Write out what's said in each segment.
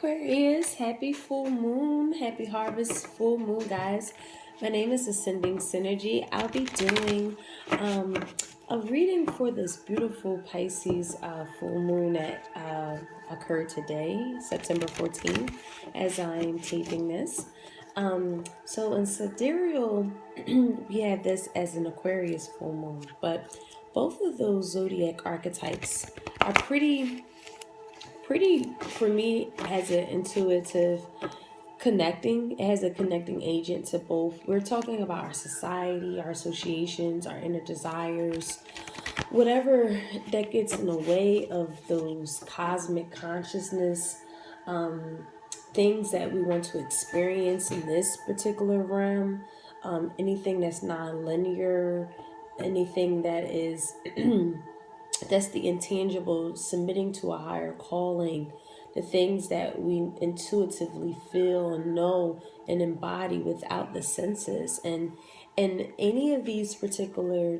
Aquarius, happy full moon, happy harvest full moon, guys. My name is Ascending Synergy. I'll be doing a reading for this beautiful Pisces full moon that occurred today, September 14th, as I'm taping this. So in sidereal, we have this as an Aquarius full moon, but both of those zodiac archetypes are pretty for me has an intuitive connecting. It has a connecting agent to both. We're talking about our society, our associations, our inner desires, whatever that gets in the way of those cosmic consciousness, things that we want to experience in this particular realm, anything that's non-linear, anything that is that's the intangible, submitting to a higher calling, the things that we intuitively feel and know and embody without the senses. And any of these particular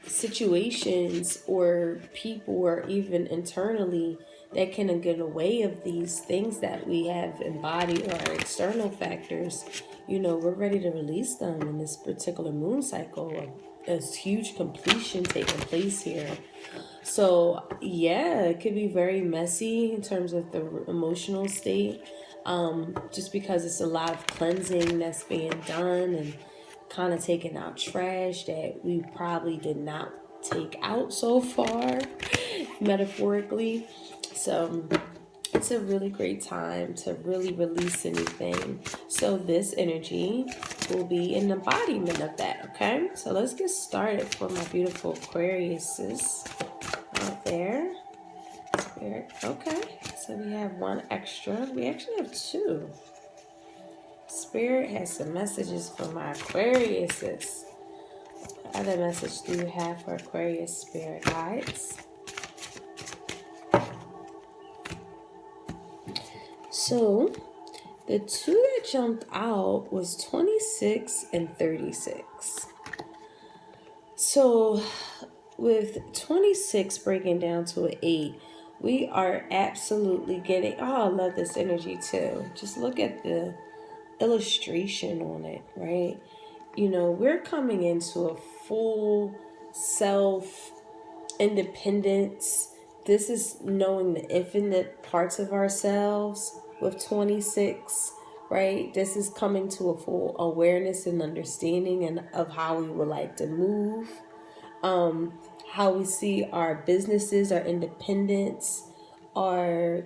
situations or people, or even internally, that can get away of these things that we have embodied, or external factors, we're ready to release them in this particular moon cycle. A huge completion taking place here. So yeah, it could be very messy in terms of the emotional state, just because it's a lot of cleansing that's being done and kind of taking out trash that we probably did not take out so far, metaphorically. So it's a really great time to really release anything. So this energy will be an embodiment of that, okay? So let's get started for my beautiful Aquariuses out there. Spirit, okay. So we have one extra. We actually have two. Spirit has some messages for my Aquariuses. What other message do you have for Aquarius spirit guides? So the two that jumped out was 26 and 36. So with 26 breaking down to an 8, we are absolutely getting, I love this energy too. Just look at the illustration on it, right? We're coming into a full self independence. This is knowing the infinite parts of ourselves with 26, right? This is coming to a full awareness and understanding and of how we would like to move, how we see our businesses, our independence, our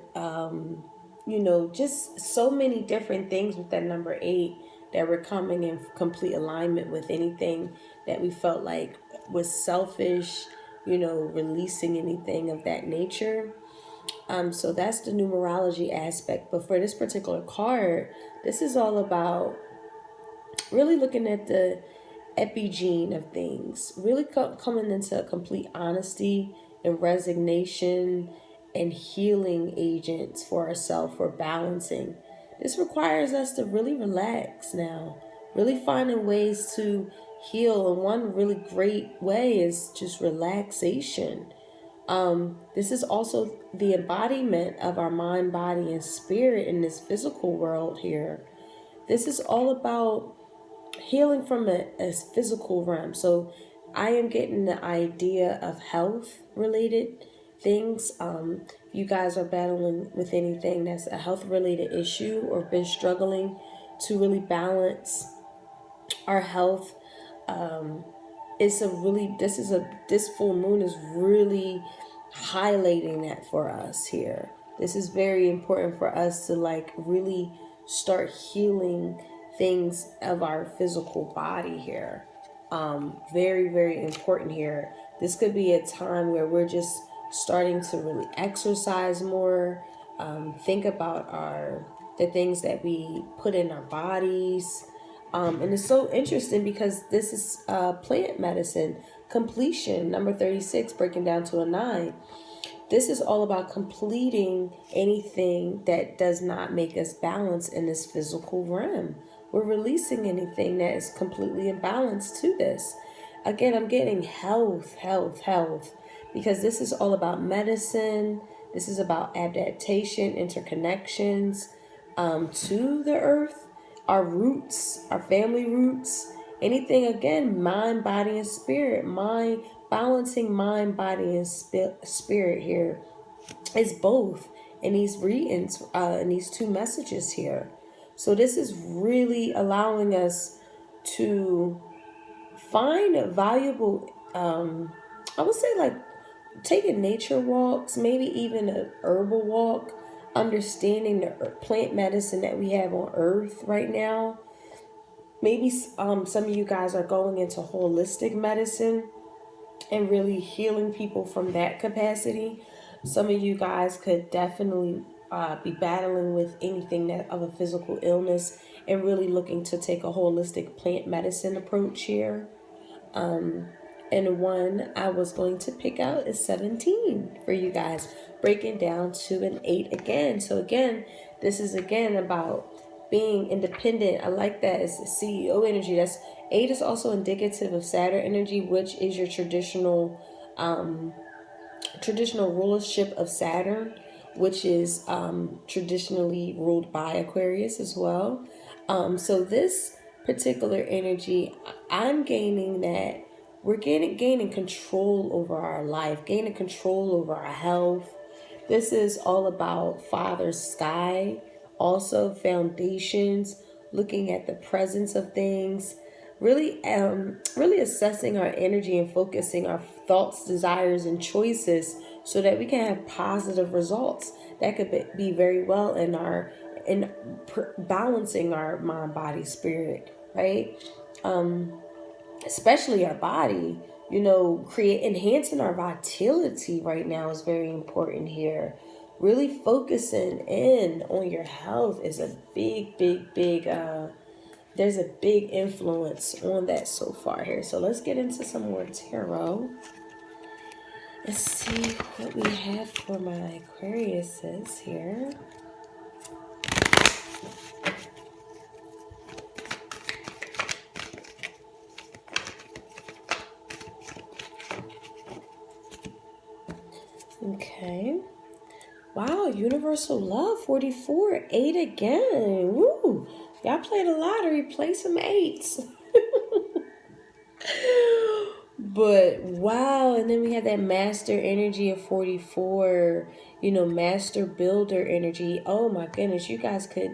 just so many different things with that number 8, that we're coming in complete alignment with anything that we felt like was selfish, releasing anything of that nature. So that's the numerology aspect. But for this particular card, this is all about really looking at the epigene of things, really coming into a complete honesty and resignation and healing agents for ourselves, for balancing. This requires us to really relax now, really finding ways to heal. And one really great way is just relaxation. This is also the embodiment of our mind, body, and spirit in this physical world here. This is all about healing from a physical realm. So I am getting the idea of health related things. You guys are battling with anything that's a health related issue, or been struggling to really balance our health. This full moon is really highlighting that for us here. This is very important for us to really start healing things of our physical body here. Very, very important here. This could be a time where we're just starting to really exercise more, think about the things that we put in our bodies. And it's so interesting because this is plant medicine completion, number 36, breaking down to a 9. This is all about completing anything that does not make us balance in this physical realm. We're releasing anything that is completely imbalanced to this. Again, I'm getting health, because this is all about medicine. This is about adaptation, interconnections to the earth, our roots, our family roots, anything, again, mind, body, and spirit. Mind, balancing mind, body, and spirit here is both in these readings, in these two messages here. So this is really allowing us to find valuable, I would say, like taking nature walks, maybe even a herbal walk, understanding the plant medicine that we have on earth right now. Maybe some of you guys are going into holistic medicine and really healing people from that capacity. Some of you guys could definitely be battling with anything that of a physical illness and really looking to take a holistic plant medicine approach here. And one I was going to pick out is 17 for you guys, breaking down to an 8 again. So again, this is again about being independent. I like that as CEO energy. That's 8 is also indicative of Saturn energy, which is your traditional rulership of Saturn, which is traditionally ruled by Aquarius as well. So this particular energy, I'm gaining that we're gaining control over our life, gaining control over our health. This is all about Father Sky, also foundations, looking at the presence of things, really assessing our energy and focusing our thoughts, desires, and choices so that we can have positive results. That could be very well in balancing our mind, body, spirit, right? Especially our body, enhancing our vitality right now is very important here. Really focusing in on your health is a big there's a big influence on that so far here. So let's get into some more tarot. Let's see what we have for my Aquariuses here. Okay. Wow, universal love, 44, 8 again. Woo! Y'all played a lottery, play some 8s. But wow, and then we have that master energy of 44, master builder energy. Oh my goodness, you guys could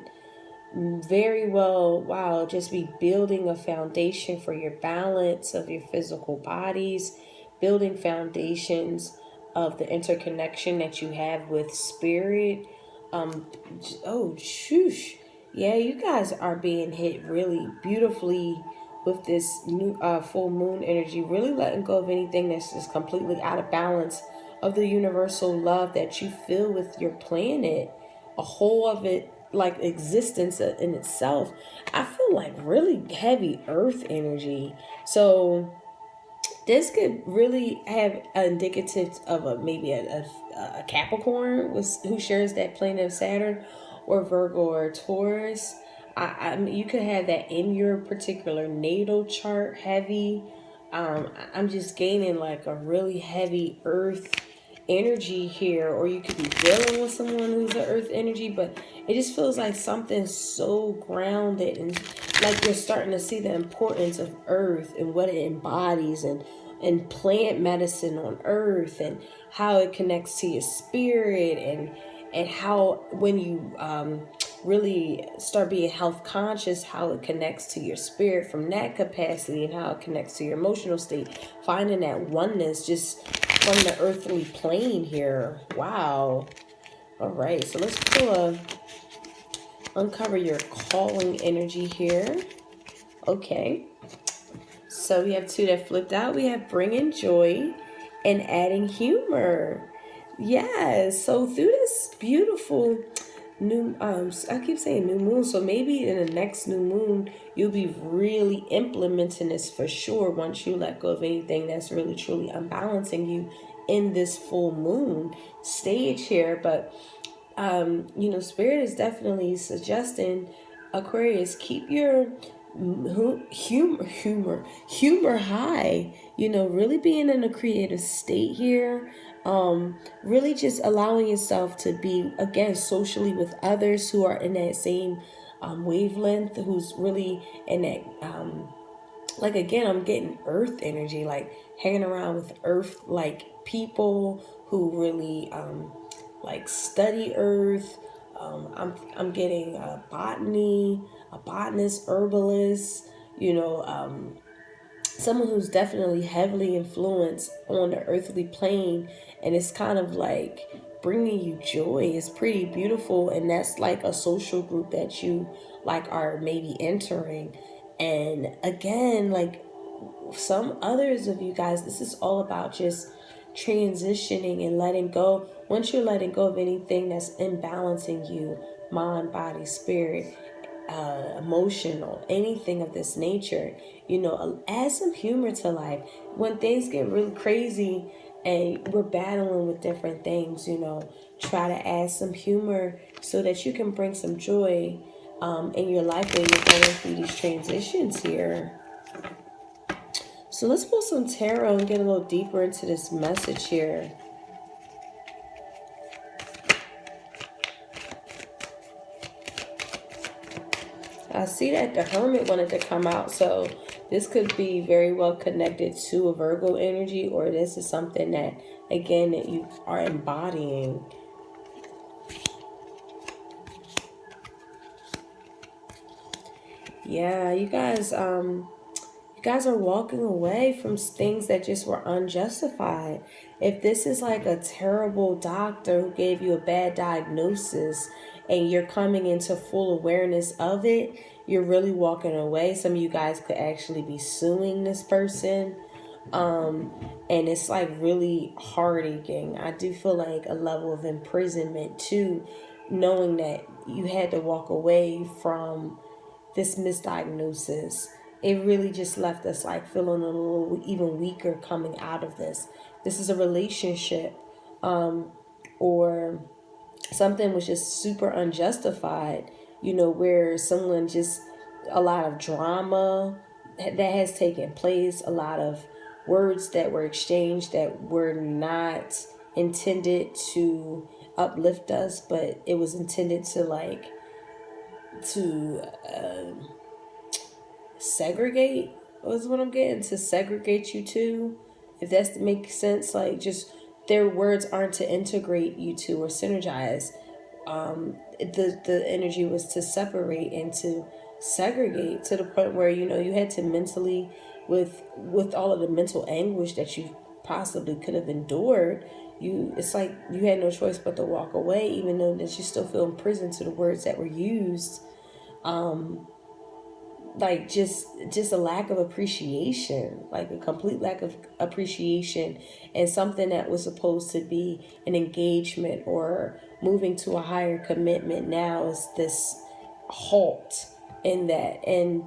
very well, wow, just be building a foundation for your balance of your physical bodies, building foundations of the interconnection that you have with spirit. Oh, shoosh. Yeah, you guys are being hit really beautifully with this new full moon energy, really letting go of anything that's just completely out of balance of the universal love that you feel with your planet, a whole of it, like existence in itself. I feel like really heavy earth energy. So this could really have indicative of maybe a Capricorn who shares that planet of Saturn, or Virgo or Taurus. I mean, you could have that in your particular natal chart heavy. I'm just gaining like a really heavy earth energy here, or you could be dealing with someone who's an earth energy, but it just feels like something so grounded, and like you're starting to see the importance of earth and what it embodies, and plant medicine on earth, and how it connects to your spirit, and how when you really start being health conscious, how it connects to your spirit from that capacity, and how it connects to your emotional state, finding that oneness just from the earthly plane here. Wow. All right, so let's uncover your calling energy here. Okay, so we have 2 that flipped out. We have bringing joy and adding humor. Yes, so through this beautiful new I keep saying new moon, so maybe in the next new moon you'll be really implementing this for sure, once you let go of anything that's really truly unbalancing you in this full moon stage here. But spirit is definitely suggesting, Aquarius, keep your humor high, really being in a creative state here. Really just allowing yourself to be, again, socially with others who are in that same wavelength, who's really in that, like, again, I'm getting earth energy, like hanging around with earth, like people who really like study earth. I'm getting botany, a botanist, herbalist, you know, someone who's definitely heavily influenced on the earthly plane, and it's kind of like bringing you joy. It's pretty beautiful, and that's like a social group that you like are maybe entering. And again, like some others of you guys, this is all about just transitioning and letting go. Once you're letting go of anything that's imbalancing you, mind, body, spirit, emotional, anything of this nature, you know, add some humor to life. When things get really crazy and we're battling with different things, you know, try to add some humor so that you can bring some joy in your life when you're going through these transitions here. So let's pull some tarot and get a little deeper into this message here. I see that the Hermit wanted to come out, so this could be very well connected to a Virgo energy, or this is something that, again, that you are embodying. Yeah, you guys are walking away from things that just were unjustified. If this is like a terrible doctor who gave you a bad diagnosis and you're coming into full awareness of it, you're really walking away. Some of you guys could actually be suing this person. And it's like really heartache. I do feel like a level of imprisonment too, knowing that you had to walk away from this misdiagnosis. It really just left us like feeling a little even weaker coming out of this. This is a relationship, or something was just super unjustified, you know, where someone just, a lot of drama that has taken place, a lot of words that were exchanged that were not intended to uplift us, but it was intended to like to segregate, was what I'm getting, to segregate you to, if that's makes sense. Like, just their words aren't to integrate you to or synergize. The energy was to separate and to segregate, to the point where, you know, you had to mentally, with all of the mental anguish that you possibly could have endured, it's like you had no choice but to walk away, even though that you still feel imprisoned to the words that were used. Like just a lack of appreciation, like a complete lack of appreciation, and something that was supposed to be an engagement or moving to a higher commitment now is this halt in that. And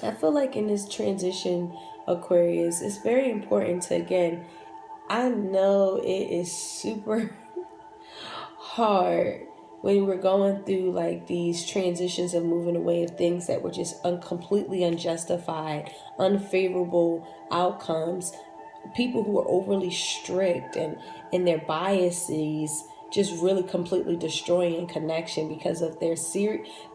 I feel like in this transition, Aquarius, it's very important to, again, I know it is super hard when we're going through like these transitions of moving away of things that were just completely unjustified, unfavorable outcomes, people who are overly strict and in their biases, just really completely destroying connection because of their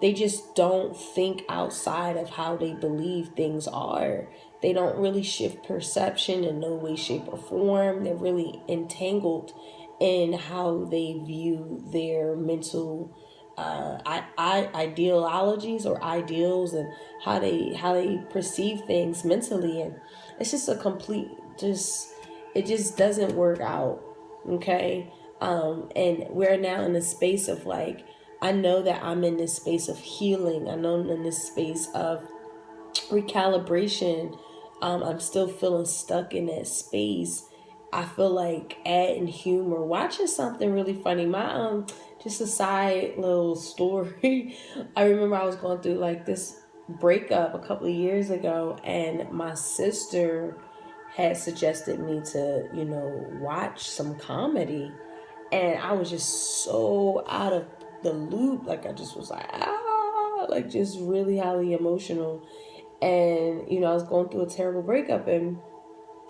they just don't think outside of how they believe things are. They don't really shift perception in no way, shape, or form. They're really entangled in how they view their mental ideologies or ideals, and how they perceive things mentally. And it's just a complete, it just doesn't work out. Okay. And we're now in a space of like, I know that I'm in this space of healing. I know I'm in this space of recalibration. I'm still feeling stuck in that space. I feel like adding humor, watching something really funny. My just a side little story. I remember I was going through like this breakup a couple of years ago, and my sister had suggested me to, you know, watch some comedy, and I was just so out of the loop. Like, I just was like, like just really highly emotional. And, you know, I was going through a terrible breakup, and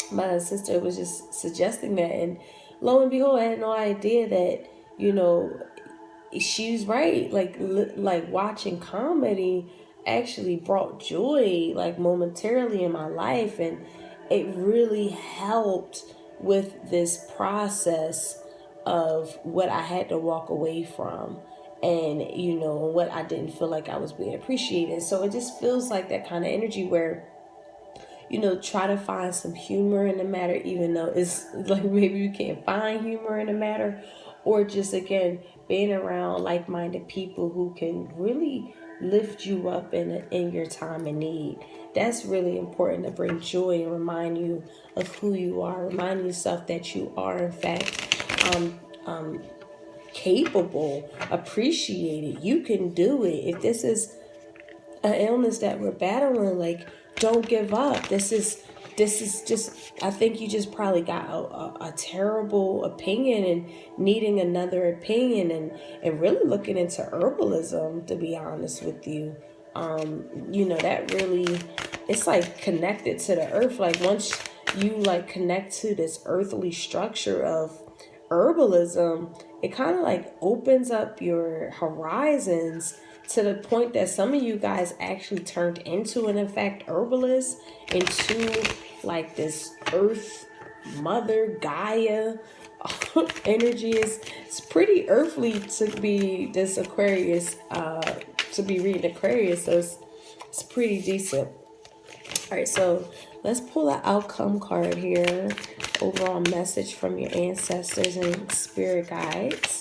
my sister was just suggesting that. And lo and behold, I had no idea that, you know, she's right. Like watching comedy actually brought joy, like momentarily in my life, and it really helped with this process of what I had to walk away from, and what I didn't feel like I was being appreciated. So it just feels like that kind of energy where try to find some humor in the matter, even though it's like maybe you can't find humor in the matter, or just again being around like-minded people who can really lift you up in your time of need. That's really important, to bring joy and remind you of who you are, remind yourself that you are in fact capable, appreciated. You can do it. If this is an illness that we're battling, like, don't give up. This is just, I think you just probably got a terrible opinion and needing another opinion, and really looking into herbalism, to be honest with you. That really, it's like connected to the earth. Like once you like connect to this earthly structure of herbalism, it kind of like opens up your horizons to the point that some of you guys actually turned into an, in fact, herbalist, into like this earth mother Gaia energy. It's pretty earthly to be this Aquarius, to be reading Aquarius, so it's pretty decent. All right, so let's pull an outcome card here. Overall message from your ancestors and spirit guides.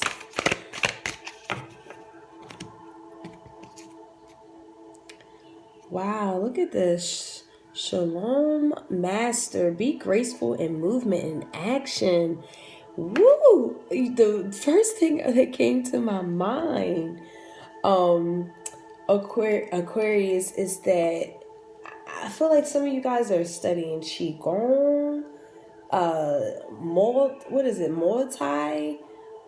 Wow, look at this. Shalom, Master. Be graceful in movement and action. Woo! The first thing that came to my mind, Aquarius, is that I feel like some of you guys are studying Qigong, what is it, Muay Thai?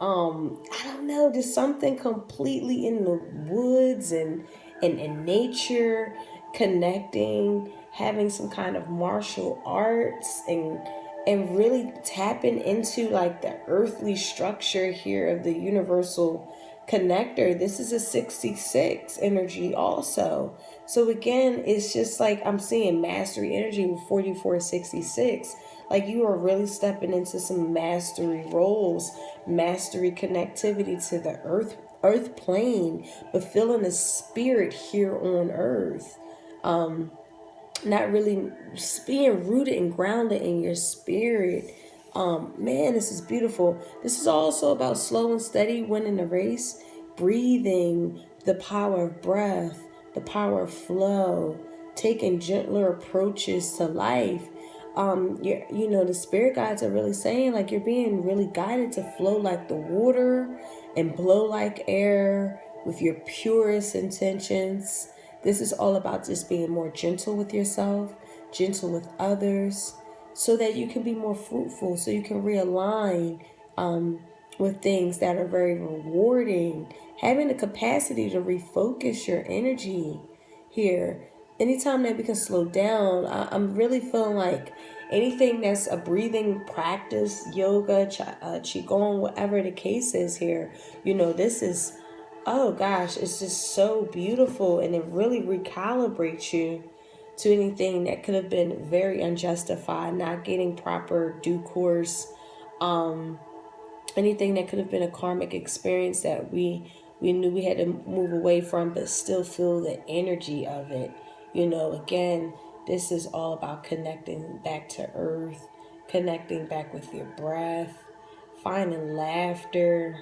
I don't know, just something completely in the woods and in nature, connecting, having some kind of martial arts, and really tapping into like the earthly structure here of the universal connector. This is a 66 energy also. So again, it's just like I'm seeing mastery energy with 4466. Like you are really stepping into some mastery roles, mastery connectivity to the earth plane, but feeling the spirit here on earth. Not really being rooted and grounded in your spirit. Man, this is beautiful. This is also about slow and steady winning the race, breathing, the power of breath, the power of flow, taking gentler approaches to life. The spirit guides are really saying like you're being really guided to flow like the water and blow like air with your purest intentions. This is all about just being more gentle with yourself, gentle with others, so that you can be more fruitful, so you can realign with things that are very rewarding. Having the capacity to refocus your energy here. Anytime that we can slow down, I'm really feeling like anything that's a breathing practice, yoga, qigong, whatever the case is here, this is, oh gosh, it's just so beautiful, and it really recalibrates you to anything that could have been very unjustified, not getting proper due course, anything that could have been a karmic experience that we knew we had to move away from, but still feel the energy of it. Again, this is all about connecting back to earth, connecting back with your breath, finding laughter,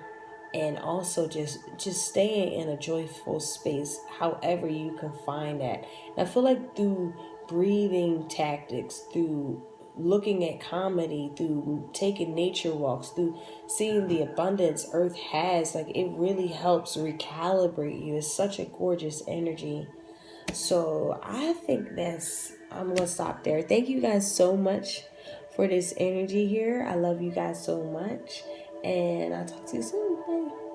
and also just staying in a joyful space however you can find that. And I feel like through breathing tactics, through looking at comedy, through taking nature walks, through seeing the abundance earth has, like it really helps recalibrate you. It's such a gorgeous energy. So I think I'm gonna stop there. Thank you guys so much for this energy here. I love you guys so much, and I'll talk to you soon. Bye.